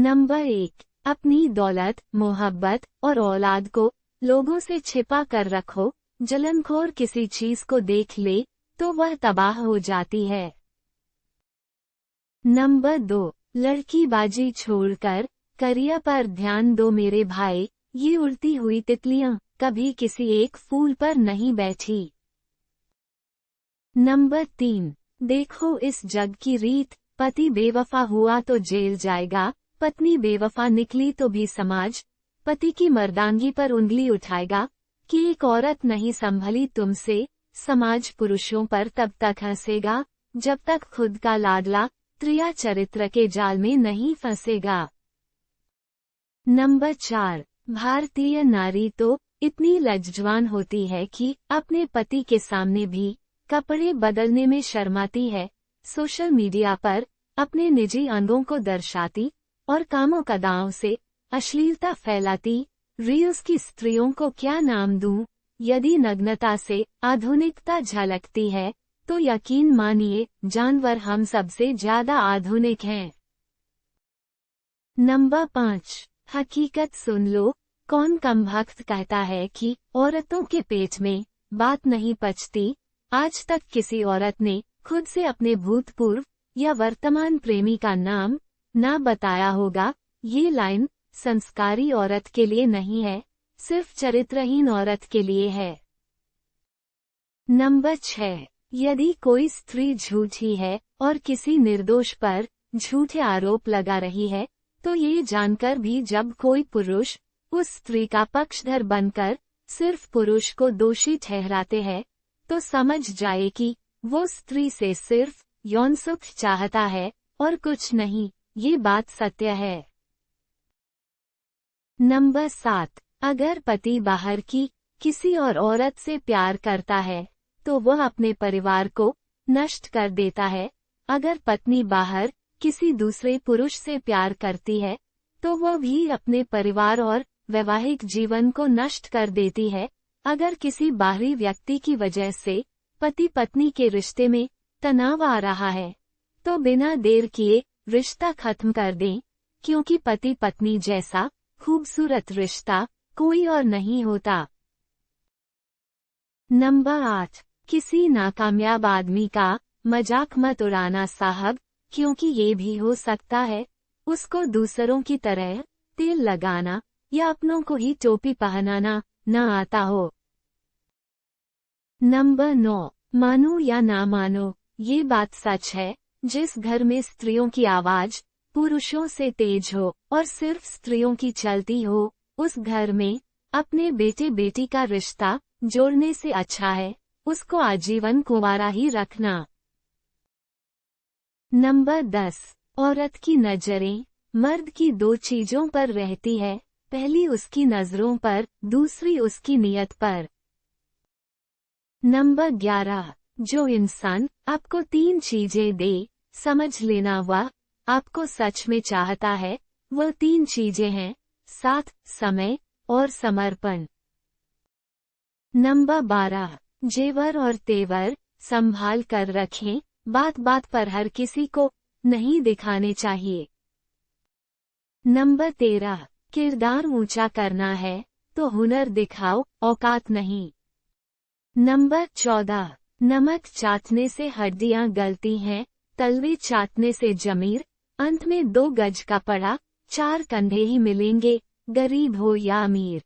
Number 1, अपनी दौलत, मोहब्बत और औलाद को लोगों से छिपा कर रखो। जलनखोर किसी चीज को देख ले तो वह तबाह हो जाती है। नंबर 2, लड़कीबाजी छोड़कर करियर पर ध्यान दो मेरे भाई। ये उड़ती हुई तितलियां कभी किसी एक फूल पर नहीं बैठी। नंबर 3, देखो इस जग की रीत, पति बेवफा हुआ तो जेल जाएगा, पत्नी बेवफा निकली तो भी समाज पति की मर्दानगी पर उंगली उठाएगा। कि एक औरत नहीं संभली तुमसे, समाज पुरुषों पर तब तक हंसेगा जब तक खुद का लाडला त्रिया चरित्र के जाल में नहीं फंसेगा। नंबर 4, भारतीय नारी तो इतनी लज्जवान होती है कि अपने पति के सामने भी कपड़े बदलने में शर्माती है। सोशल मीडिया पर अपने निजी अंगों को दर्शाती और कामों कदाओं से अश्लीलता फैलाती रील्स की स्त्रियों को क्या नाम दूं? यदि नग्नता से आधुनिकता झलकती है तो यकीन मानिए जानवर हम सबसे ज्यादा आधुनिक हैं। नंबर 5, हकीकत सुन लो। कौन कमबख्त कहता है कि औरतों के पेट में बात नहीं पचती? आज तक किसी औरत ने खुद से अपने भूतपूर्व या वर्तमान प्रेमी का नाम ना बताया होगा। ये लाइन संस्कारी औरत के लिए नहीं है, सिर्फ चरित्रहीन औरत के लिए है। नंबर 6, यदि कोई स्त्री झूठी है और किसी निर्दोष पर झूठे आरोप लगा रही है तो ये जानकर भी जब कोई पुरुष उस स्त्री का पक्षधर बनकर सिर्फ पुरुष को दोषी ठहराते हैं तो समझ जाए कि वो स्त्री से सिर्फ यौन सुख चाहता है और कुछ नहीं। ये बात सत्य है। नंबर 7, अगर पति बाहर की किसी और औरत से प्यार करता है तो वह अपने परिवार को नष्ट कर देता है। अगर पत्नी बाहर किसी दूसरे पुरुष से प्यार करती है तो वह भी अपने परिवार और वैवाहिक जीवन को नष्ट कर देती है। अगर किसी बाहरी व्यक्ति की वजह से पति पत्नी के रिश्ते में तनाव आ रहा है तो बिना देर किए रिश्ता खत्म कर दें, क्योंकि पति पत्नी जैसा खूबसूरत रिश्ता कोई और नहीं होता। नंबर 8, किसी नाकामयाब आदमी का मजाक मत उड़ाना साहब, क्योंकि ये भी हो सकता है उसको दूसरों की तरह तेल लगाना या अपनों को ही टोपी पहनाना न आता हो। नंबर 9, मानो या ना मानो, ये बात सच है, जिस घर में स्त्रियों की आवाज पुरुषों से तेज हो और सिर्फ स्त्रियों की चलती हो, उस घर में अपने बेटे बेटी का रिश्ता जोड़ने से अच्छा है उसको आजीवन कुंवारा ही रखना। नंबर 10, औरत की नजरें मर्द की 2 चीजों पर रहती है, पहली उसकी नजरों पर, दूसरी उसकी नियत पर। नंबर 11, जो इंसान आपको 3 चीजें दे, समझ लेना वह आपको सच में चाहता है। वह 3 चीजें हैं, साथ, समय और समर्पण। नंबर 12, जेवर और तेवर संभाल कर रखें, बात बात पर हर किसी को नहीं दिखाने चाहिए। नंबर 13, किरदार ऊंचा करना है तो हुनर दिखाओ, औकात नहीं। नंबर 14, नमक चाटने से हड्डियां गलती हैं, तलवे चाटने से जमीर, अंत में 2 गज का पड़ा 4 कंधे ही मिलेंगे, गरीब हो या अमीर।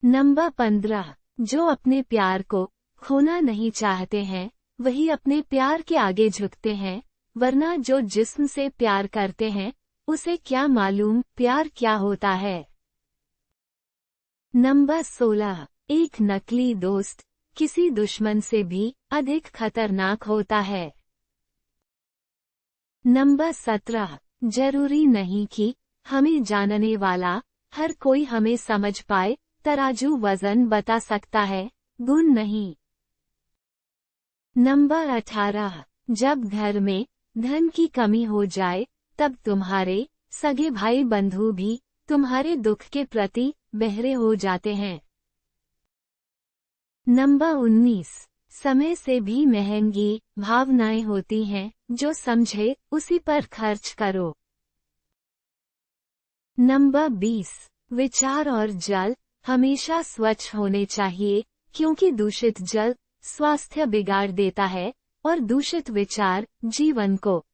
नंबर 15, जो अपने प्यार को खोना नहीं चाहते हैं वही अपने प्यार के आगे झुकते हैं, वरना जो जिस्म से प्यार करते हैं उसे क्या मालूम प्यार क्या होता है। नंबर 16, एक नकली दोस्त किसी दुश्मन से भी अधिक खतरनाक होता है। नंबर 17, जरूरी नहीं कि हमें जानने वाला हर कोई हमें समझ पाए, तराजू वजन बता सकता है, गुण नहीं। नंबर 18, जब घर में धन की कमी हो जाए तब तुम्हारे सगे भाई बंधु भी तुम्हारे दुख के प्रति बहरे हो जाते हैं। नंबर 19, समय से भी महंगी भावनाएं होती हैं, जो समझे उसी पर खर्च करो। नंबर 20। विचार और जल हमेशा स्वच्छ होने चाहिए, क्योंकि दूषित जल स्वास्थ्य बिगाड़ देता है और दूषित विचार जीवन को